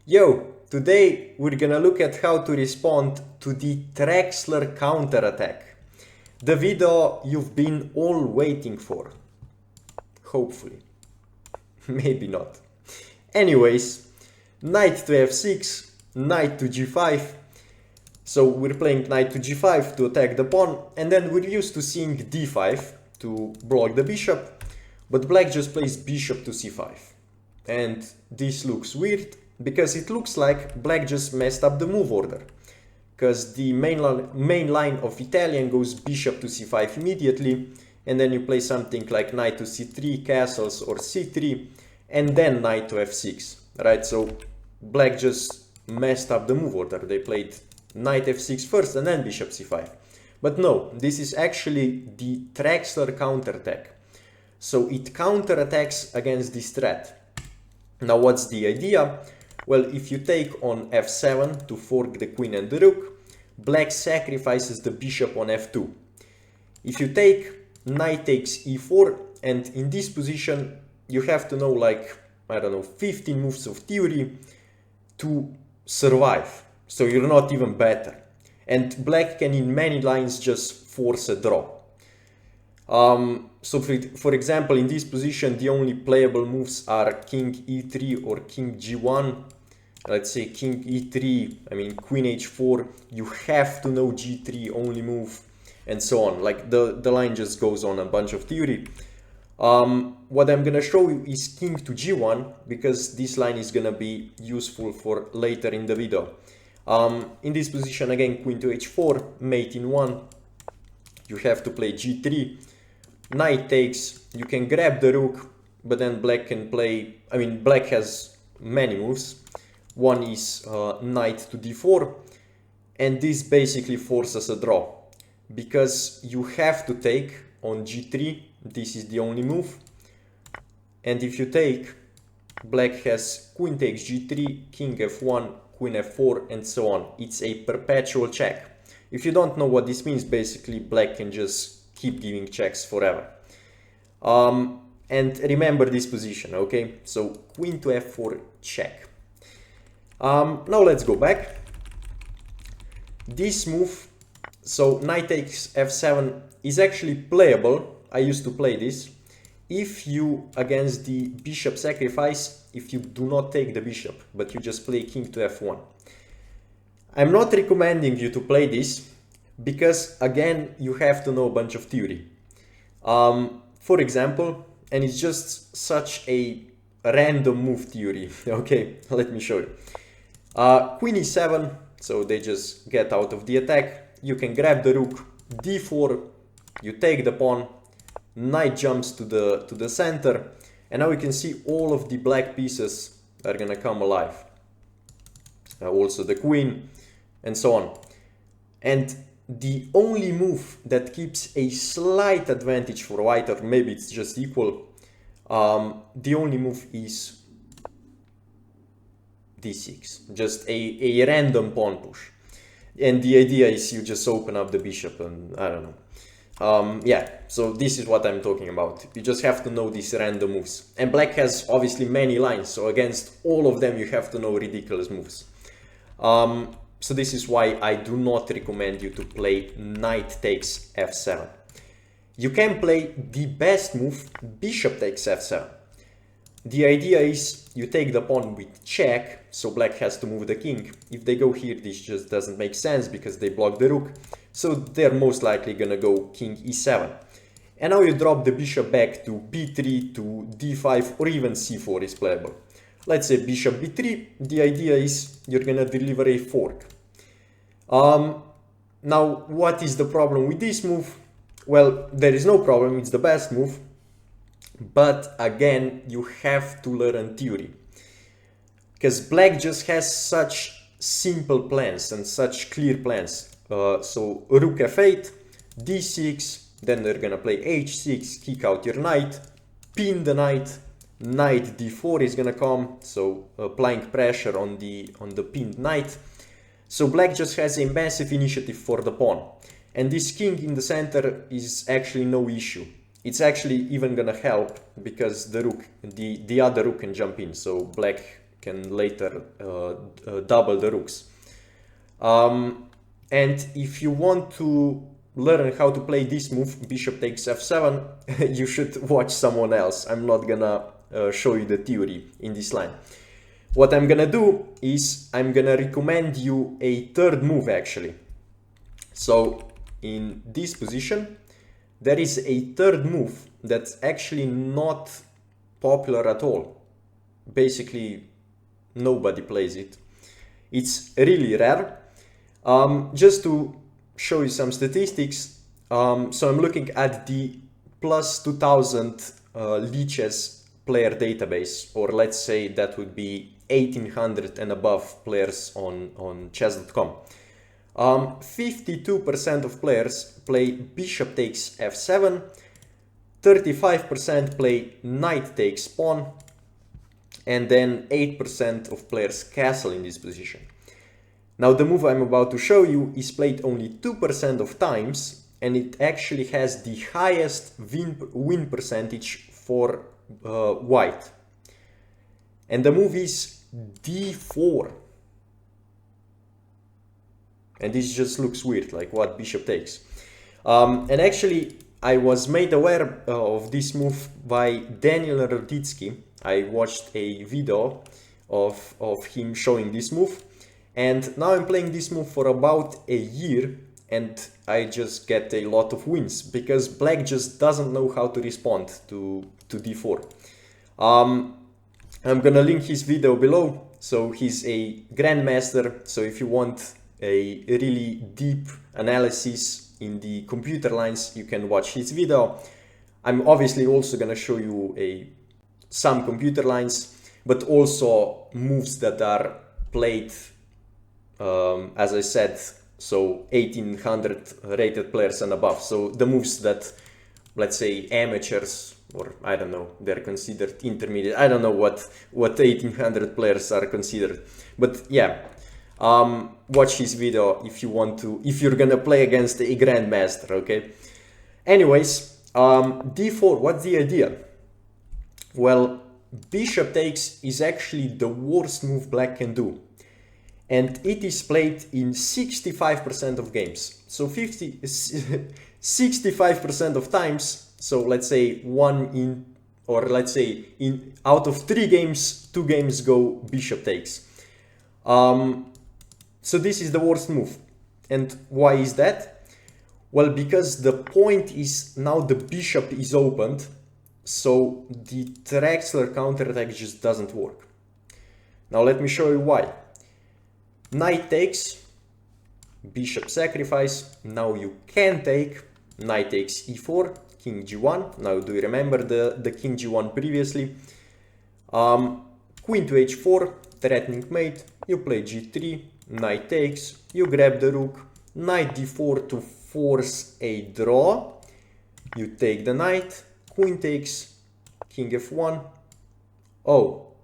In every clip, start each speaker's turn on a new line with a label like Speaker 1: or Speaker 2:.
Speaker 1: Yo, today we're gonna look at how to respond to the Traxler counterattack. The video you've been all waiting for. Hopefully. Maybe not. Anyways, knight to f6, knight to g5. So we're playing knight to g5 to attack the pawn, and then we're used to seeing d5 to block the bishop, but black just plays bishop to c5. And this looks weird, because it looks like black just messed up the move order. Because the main line of Italian goes bishop to c5 immediately, and then you play something like knight to c3, castles, or c3, and then knight to f6, right? So black just messed up the move order. They played knight f6 first and then bishop c5. But no, this is actually the Traxler counterattack. So it counterattacks against this threat. Now what's the idea? Well, if you take on f7 to fork the queen and the rook, black sacrifices the bishop on f2. If you take knight takes e4, and in this position you have to know like, I don't know, 15 moves of theory to survive. So you're not even better. And black can in many lines just force a draw. So for example, in this position, the only playable moves are king e3 or king g1. Let's say king e3, I mean queen h4, you have to know g3 only move, and so on. Like the line just goes on a bunch of theory. What I'm gonna show you is king to g1, because this line is gonna be useful for later in the video. In this position, again, queen to h4, mate in 1, you have to play g3, knight takes, you can grab the rook, but then black can play, I mean, black has many moves. One is knight to d4, and this basically forces a draw, because you have to take on g3, this is the only move, and if you take, black has queen takes g3, king f1, queen f4, and so on. It's a perpetual check. If you don't know what this means, basically black can just keep giving checks forever. And remember this position, okay? So queen to f4, check. Now let's go back. This move, so knight takes f7, is actually playable. I used to play this. If you, against the bishop sacrifice, if you do not take the bishop, but you just play king to f1. I'm not recommending you to play this, because again, you have to know a bunch of theory. For example, and it's just such a random move theory. Okay, let me show you. Queen e7, so they just get out of the attack. You can grab the rook, d4, you take the pawn, knight jumps to the center, and now you can see all of the black pieces are gonna come alive. Also the queen, and so on. And the only move that keeps a slight advantage for white, or maybe it's just equal, the only move is d6, just a random pawn push. And the idea is you just open up the bishop, and I don't know. Yeah, so this is what I'm talking about. You just have to know these random moves. And black has obviously many lines, so against all of them you have to know ridiculous moves. So this is why I do not recommend you to play knight takes f7. You can play the best move, bishop takes f7. The idea is you take the pawn with check, so black has to move the king. If they go here, this just doesn't make sense because they block the rook. So they're most likely gonna go king e7. And now you drop the bishop back to b3, to d5, or even c4 is playable. Let's say bishop b3, the idea is you're gonna deliver a fork. Now, what is the problem with this move? Well, there is no problem, it's the best move. But again, you have to learn theory. Because black just has such simple plans and such clear plans. So rook f8, d6, then they're gonna play h6, kick out your knight, pin the knight, knight d4 is gonna come, so applying pressure on the pinned knight. So black just has a massive initiative for the pawn. And this king in the center is actually no issue. It's actually even gonna help because the rook, the other rook can jump in, so black can later double the rooks. And if you want to learn how to play this move, bishop takes f7, you should watch someone else. I'm not gonna show you the theory in this line. What I'm gonna do is I'm gonna recommend you a third move actually. So in this position, there is a third move that's actually not popular at all. Basically, nobody plays it. It's really rare. Just to show you some statistics, so I'm looking at the plus 2000 Lichess player database, or let's say that would be 1800 and above players on chess.com. 52% of players play bishop takes f7, 35% play knight takes pawn, and then 8% of players castle in this position. Now the move I'm about to show you is played only 2% of times, and it actually has the highest win percentage for white. And the move is d4. And this just looks weird, like what bishop takes. And actually I was made aware of this move by Daniel Roditsky. I watched a video of him showing this move. And now I'm playing this move for about a year, and I just get a lot of wins because black just doesn't know how to respond to d4. I'm gonna link his video below. So he's a grandmaster, so if you want a really deep analysis in the computer lines, you can watch his video. I'm obviously also gonna show you some computer lines, but also moves that are played as I said, so 1800 rated players and above. So the moves that, let's say, amateurs, or I don't know, they're considered intermediate. I don't know what 1800 players are considered. But yeah, watch his video if you want to, if you're gonna play against a grandmaster, okay? Anyways, d4, what's the idea? Well, bishop takes is actually the worst move black can do. And it is played in 65% of games. So 65% of times, so let's say out of 3 games, 2 games go bishop takes. So this is the worst move. And why is that? Well, because the point is now the bishop is opened, so the Traxler counterattack just doesn't work. Now let me show you why. Knight takes, bishop sacrifice, now you can take, knight takes e4, king g1, now do you remember the king g1 previously? Queen to h4, threatening mate, you play g3, knight takes, you grab the rook, knight d4 to force a draw, you take the knight, queen takes, king f1, oh,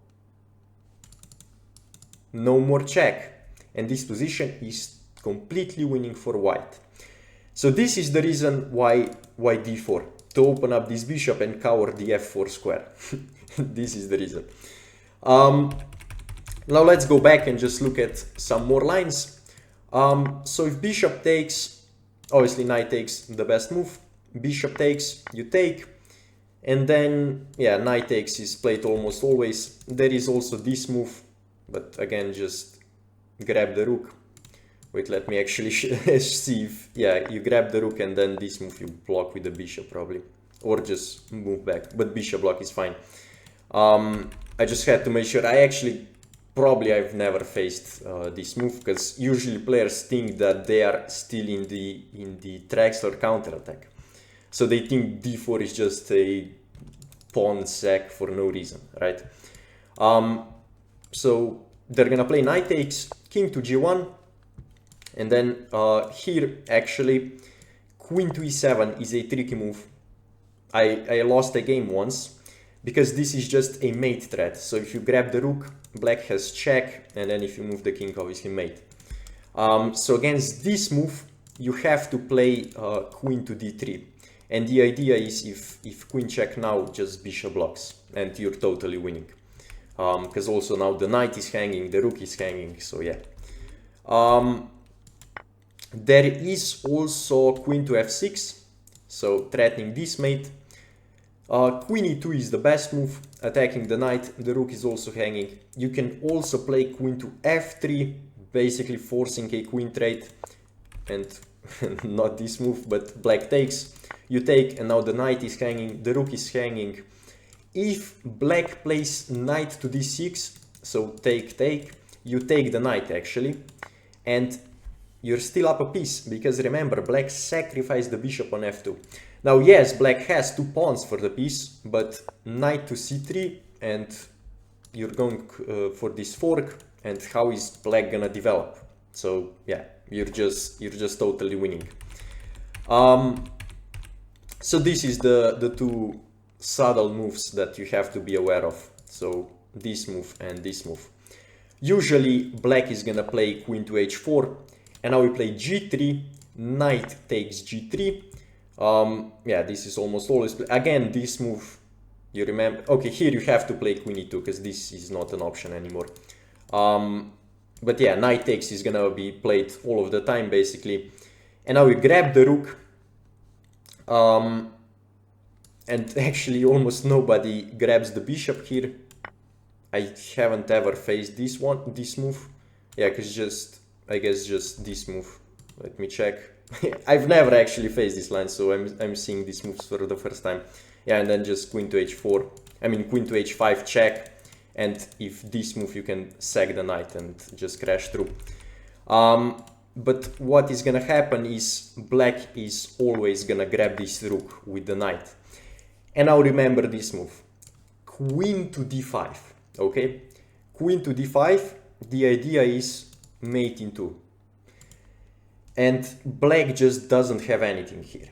Speaker 1: no more check. And this position is completely winning for white. So this is the reason why d4, to open up this bishop and cover the f4 square. This is the reason. Now let's go back and just look at some more lines. So if bishop takes, obviously knight takes the best move. Bishop takes, you take. And then, yeah, knight takes is played almost always. There is also this move, but again, just grab the rook. Wait, let me actually see if, yeah, you grab the rook and then this move you block with the bishop probably. Or just move back, but bishop block is fine. I just had to make sure. I've never faced this move, because usually players think that they are still in the Traxler counterattack. So they think d4 is just a pawn sack for no reason, right? So they're gonna play knight takes, king to g1, and then here actually queen to e7 is a tricky move. I lost a game once because this is just a mate threat. So if you grab the rook, black has check, and then if you move the king, obviously mate. So against this move you have to play queen to d3, and the idea is if queen check now, just bishop blocks and you're totally winning. because also now the knight is hanging, the rook is hanging, so yeah. There is also queen to f6, so threatening this mate. Queen e2 is the best move, attacking the knight, the rook is also hanging. You can also play queen to f3, basically forcing a queen trade, and not this move, but black takes. You take, and now the knight is hanging, the rook is hanging. If black plays knight to d6, so take, you take the knight actually, and you're still up a piece, because remember, black sacrificed the bishop on f2. Now yes, black has 2 pawns for the piece, but knight to c3, and you're going for this fork, and how is black gonna develop? So yeah, you're just totally winning. So this is the 2 subtle moves that you have to be aware of. So this move and this move. Usually black is gonna play queen to h4, and now we play g3, knight takes g3. Yeah, this is almost always again this move. You remember? Okay, here you have to play queen e2 because this is not an option anymore. But yeah, knight takes is gonna be played all of the time basically. And now we grab the rook. And actually almost nobody grabs the bishop here. I haven't ever faced this move. Yeah, because I guess just this move. Let me check. I've never actually faced this line, so I'm seeing these moves for the first time. Yeah, and then just queen to h4. I mean queen to h5 check. And if this move, you can sack the knight and just crash through. But what is gonna happen is black is always gonna grab this rook with the knight. And now remember this move. Queen to d5, okay? Queen to d5, the idea is mate in 2. And black just doesn't have anything here.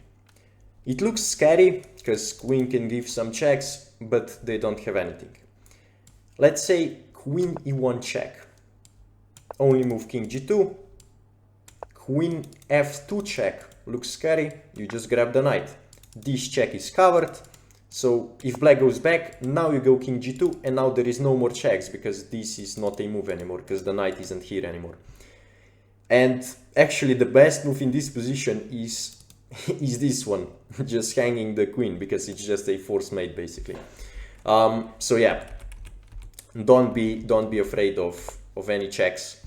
Speaker 1: It looks scary, because queen can give some checks, but they don't have anything. Let's say queen e1 check. Only move king g2. Queen f2 check. Looks scary, you just grab the knight. This check is covered. So if black goes back, now you go king g2, and now there is no more checks, because this is not a move anymore, because the knight isn't here anymore. And actually the best move in this position is this one, just hanging the queen, because it's just a forced mate basically. So yeah, don't be afraid of any checks.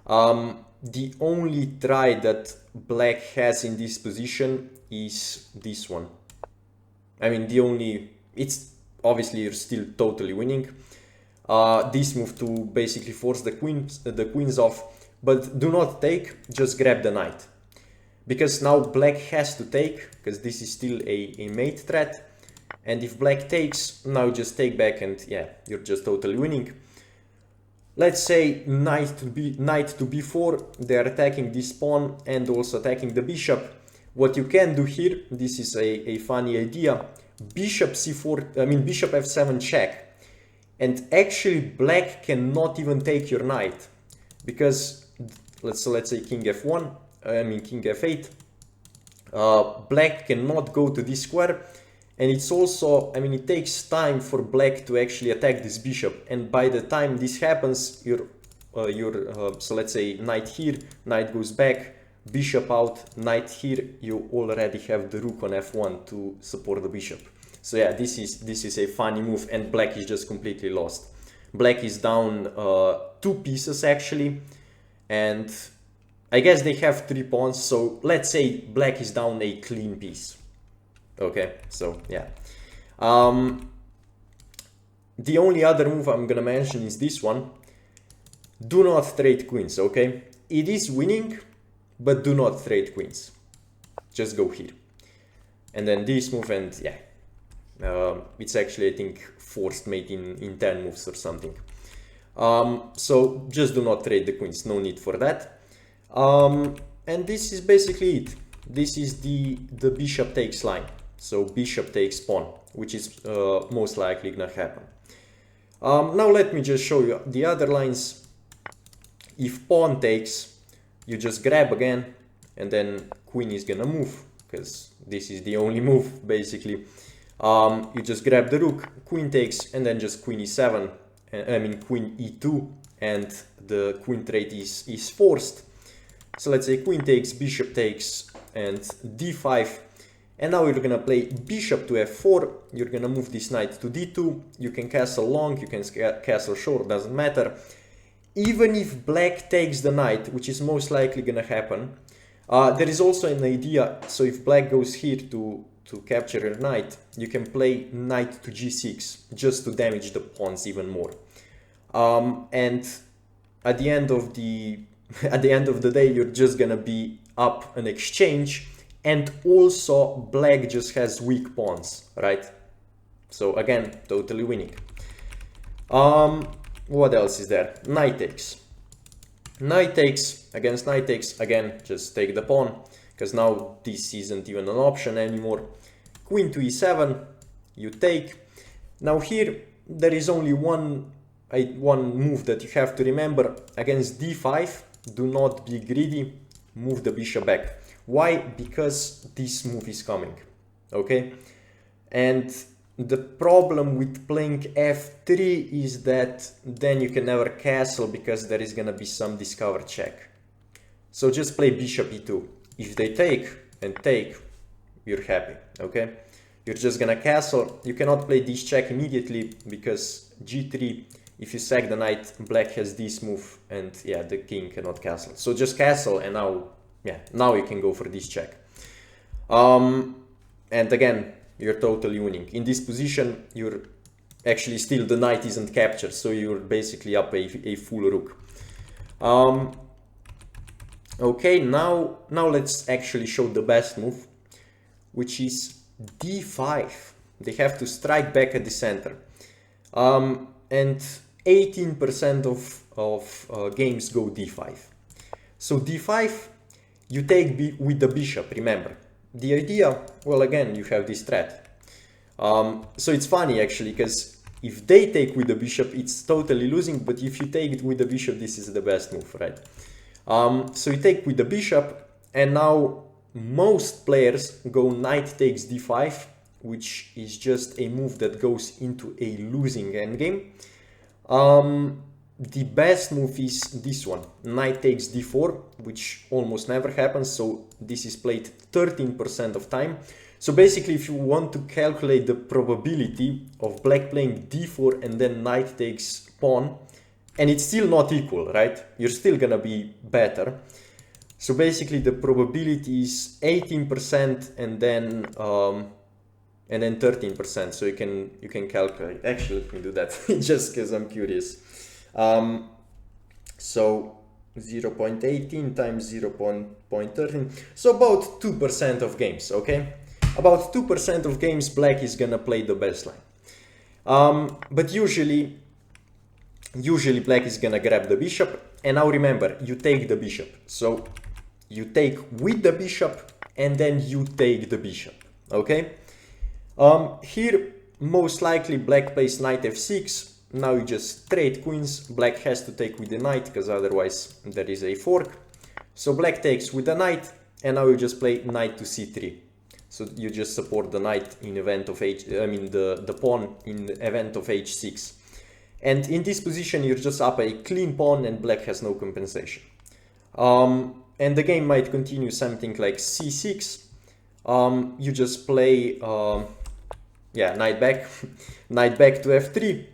Speaker 1: The only try that black has in this position is this one. I mean, it's obviously you're still totally winning. This move to basically force the queens off, but do not take, just grab the knight. Because now black has to take, because this is still a mate threat. And if black takes, now just take back, and yeah, you're just totally winning. Let's say knight to b4, they're attacking this pawn and also attacking the bishop. What you can do here, this is a funny idea, bishop f7 check. And actually black cannot even take your knight, because let's say king f1, king f8, black cannot go to this square. And it's also, it takes time for black to actually attack this bishop. And by the time this happens, so let's say knight here, knight goes back, bishop out, knight here, you already have the rook on f1 to support the bishop. So yeah, this is a funny move, and black is just completely lost. Black is down 2 pieces actually, and I guess they have 3 pawns, so let's say black is down a clean piece. Okay, so yeah. The only other move I'm gonna mention is this one. Do not trade queens, okay? It is winning, but do not trade queens. Just go here. And then this move, and yeah. It's actually, I think, forced mate in 10 moves or something. So just do not trade the queens, no need for that. And this is basically it. This is the bishop takes line. So bishop takes pawn, which is most likely gonna happen. Now let me just show you the other lines. If pawn takes, you just grab again, and then queen is gonna move, because this is the only move basically. You just grab the rook, queen takes, and then just queen e7, I mean queen e2, and the queen trade is forced. So let's say queen takes, bishop takes, and d5. And now you're gonna play bishop to f4. You're gonna move this knight to d2. You can castle long, you can castle short, doesn't matter. Even if black takes the knight, which is most likely gonna happen, there is also an idea. So if black goes here to capture your knight, you can play knight to g6 just to damage the pawns even more. And at the end of the day, you're just gonna be up an exchange, and also black just has weak pawns, right? So again, totally winning. What else is there? Knight takes. Knight takes, against knight takes, again, just take the pawn, because now this isn't even an option anymore. Queen to e7, you take. Now here, there is only one move that you have to remember. Against d5, do not be greedy, move the bishop back. Why? Because this move is coming, okay? And the problem with playing f3 is that then you can never castle because there is gonna be some discover check. So just play bishop e2. If they take and take, you're happy, okay? You're just gonna castle. You cannot play this check immediately because g3, if you sack the knight, black has this move, and yeah, the king cannot castle. So just castle, and now, yeah, now you can go for this check. And again, you're totally winning. In this position, you're actually still, the knight isn't captured, so you're basically up a full rook. Okay, now let's actually show the best move, which is d5. They have to strike back at the center. And 18% of games go d5. So d5, you take with the bishop, remember. The idea, well, again, you have this threat. So it's funny actually, because if they take with the bishop, it's totally losing, but if you take it with the bishop, this is the best move, right? So you take with the bishop, and now most players go knight takes d5, which is just a move that goes into a losing endgame. The best move is this one, knight takes d4, which almost never happens, so this is played 13% of time. So basically, if you want to calculate the probability of black playing d4 and then knight takes pawn, and it's still not equal, right? You're still gonna be better. So basically, the probability is 18% and then 13%. So you can calculate. Actually, let me do that just because I'm curious. So 0.18 times 0.13. So about 2% of games, okay? About 2% of games, black is gonna play the best line. But usually black is gonna grab the bishop. And now remember, you take the bishop. So you take with the bishop and then you take the bishop, okay? Here, most likely black plays knight f6. Now you just trade queens. Black has to take with the knight because otherwise there is a fork. So black takes with the knight, and now you just play knight to c3. So you just support the knight in event of the pawn in the event of h6. And in this position, you're just up a clean pawn and black has no compensation. And the game might continue something like c6. You just play, knight back, knight back to f3.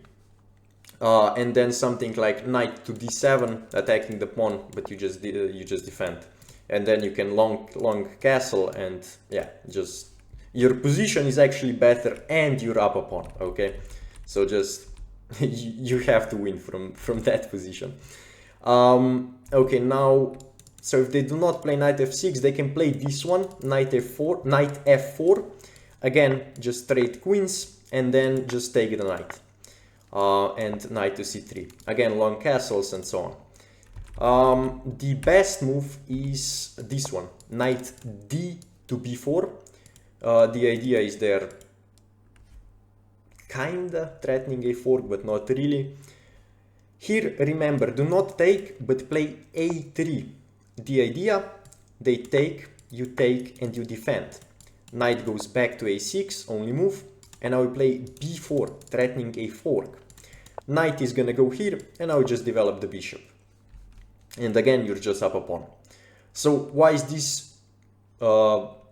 Speaker 1: And then something like knight to d7, attacking the pawn, but you just defend, and then you can long castle, and yeah, just your position is actually better, and you're up a pawn. Okay, so just you have to win from that position. Okay, now, so if they do not play knight f6, they can play this one, knight f4, knight f4. Again, just trade queens, and then just take the knight. And knight to c3. Again, long castles and so on. The best move is this one, knight d to b4. The idea is they're kinda threatening a fork, but not really. Here, remember, do not take, but play a3. The idea, they take, you take, and you defend. Knight goes back to a6, only move. And now we play b4, threatening a fork. knight is gonna go here, and now just develop the bishop. And again, you're just up a pawn. So why is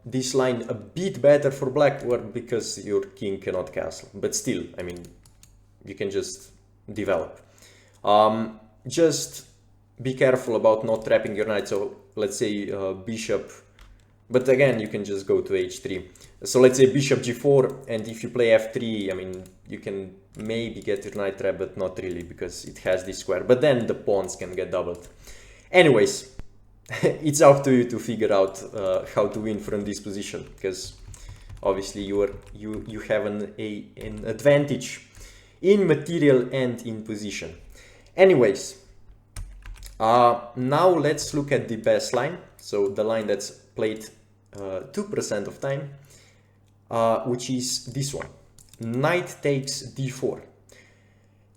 Speaker 1: this line a bit better for black? Well, because your king cannot castle, but still, I mean, you can just develop. Just be careful about not trapping your knight. So let's say bishop, but again, you can just go to h3. So let's say bishop g4, and if you play f3, I mean, you can maybe get your knight trapped, but not really, because it has this square. But then the pawns can get doubled. Anyways, it's up to you to figure out how to win from this position, because obviously you have an advantage in material and in position. Anyways, now let's look at the best line, so the line that's played 2% of time, which is this one. Knight takes d4.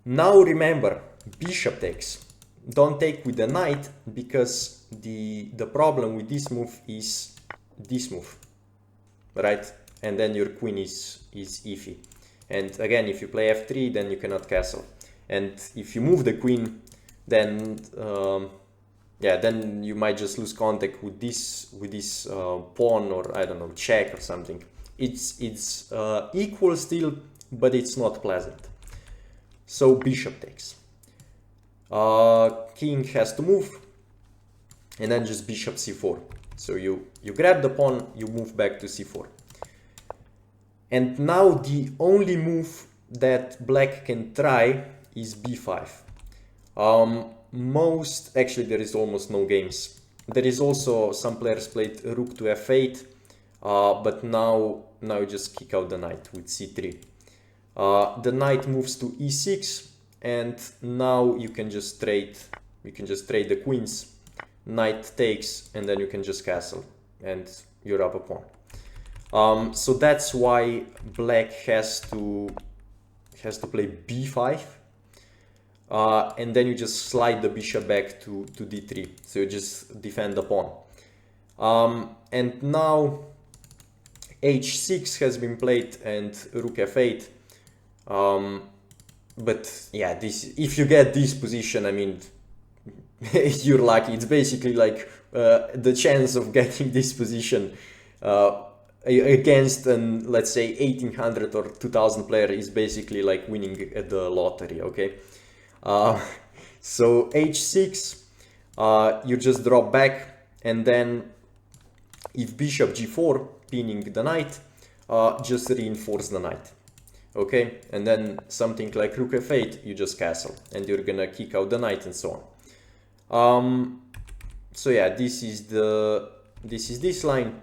Speaker 1: Now remember, bishop takes. Don't take with the knight, because the problem with this move is this move, right? And then your queen is iffy. And again, if you play f3, then you cannot castle. And if you move the queen, then yeah, then you might just lose contact with this pawn, or I don't know, check or something. It's equal still, but it's not pleasant. So bishop takes. King has to move, and then just bishop c4. So you grab the pawn, you move back to c4. And now the only move that black can try is b5. Actually, there is almost no games. There is also some players played rook to f8, but now you just kick out the knight with c3. The knight moves to e6, and now you can just trade the queens. Knight takes, and then you can just castle, and you're up a pawn. So that's why black has to play b5, and then you just slide the bishop back to d3. So you just defend the pawn. And now h6 has been played, and rook f8. But yeah, if you get this position, I mean, you're lucky. It's basically like the chance of getting this position against an, let's say, 1800 or 2000 player is basically like winning at the lottery, okay? So h6, you just drop back, and then if bishop g4, pinning the knight, just reinforce the knight. Okay, and then something like rook f8, you just castle, and you're gonna kick out the knight and so on. So yeah, this is this line.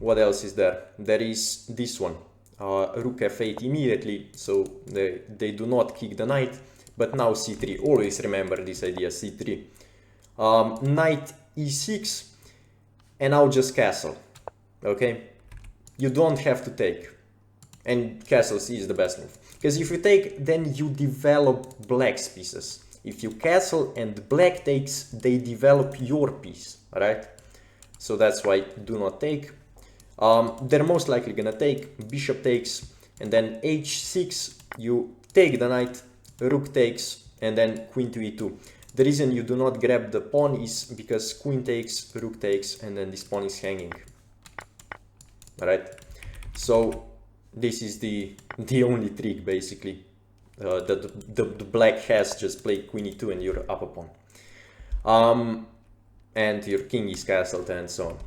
Speaker 1: What else is there? There is this one, rook f8 immediately, so they do not kick the knight, but now c3. Always remember this idea, c3. Knight e6, and now just castle. Okay, you don't have to take. And castle c is the best move. Because if you take, then you develop black's pieces. If you castle and black takes, they develop your piece, right? So that's why do not take. They're most likely gonna take, bishop takes, and then h6, you take the knight, rook takes, and then queen to e2. The reason you do not grab the pawn is because queen takes, rook takes, and then this pawn is hanging, right? So this is the only trick, basically, that the black has. Just play queen e2 and you're up a pawn. And your king is castled and so on.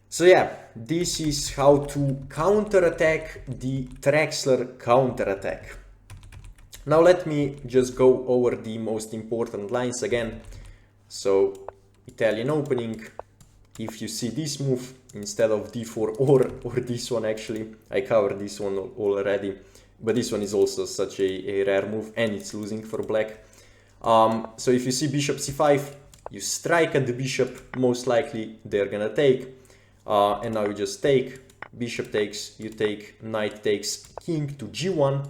Speaker 1: So yeah, this is how to counterattack the Traxler counterattack. Now let me just go over the most important lines again. So Italian opening. If you see this move instead of d4 or this one, actually, I covered this one already, but this one is also such a rare move, and it's losing for black. So if you see bishop c5, you strike at the bishop, most likely they're gonna take, and now you just take, bishop takes, you take, knight takes, king to g1,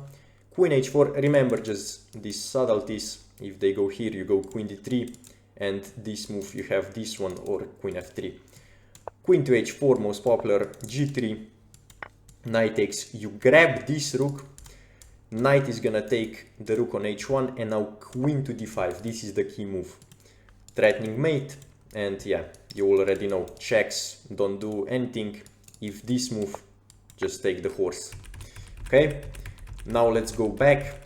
Speaker 1: queen h4. Remember just these subtleties. If they go here, you go queen d3, and this move you have this one, or queen f3. Queen to h4, most popular, g3, knight takes, you grab this rook, knight is gonna take the rook on h1, and now queen to d5. This is the key move. Threatening mate, and yeah, you already know, checks don't do anything. If this move, just take the horse. Okay, now let's go back.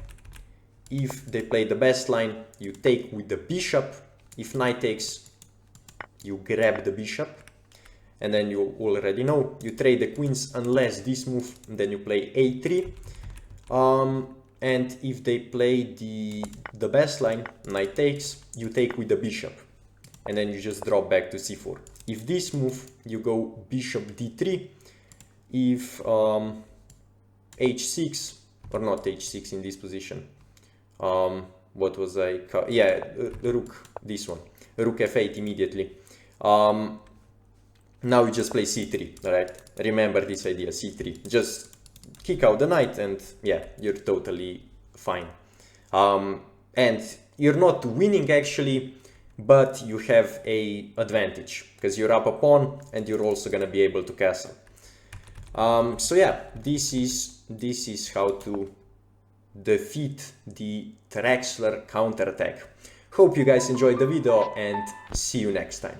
Speaker 1: If they play the best line, you take with the bishop. If knight takes, you grab the bishop. And then you already know, you trade the queens unless this move, and then you play a3. And if they play the best line, knight takes, you take with the bishop. And then you just drop back to c4. If this move, you go bishop d3. If h6, or not h6 in this position. What was I? Yeah, rook, this one. Rook f8 immediately. Now you just play c3, right? Remember this idea, c3. Just kick out the knight and yeah, you're totally fine. And you're not winning actually, but you have a advantage because you're up a pawn and you're also gonna be able to castle. So yeah, this is how to defeat the Traxler counterattack. Hope you guys enjoyed the video and see you next time.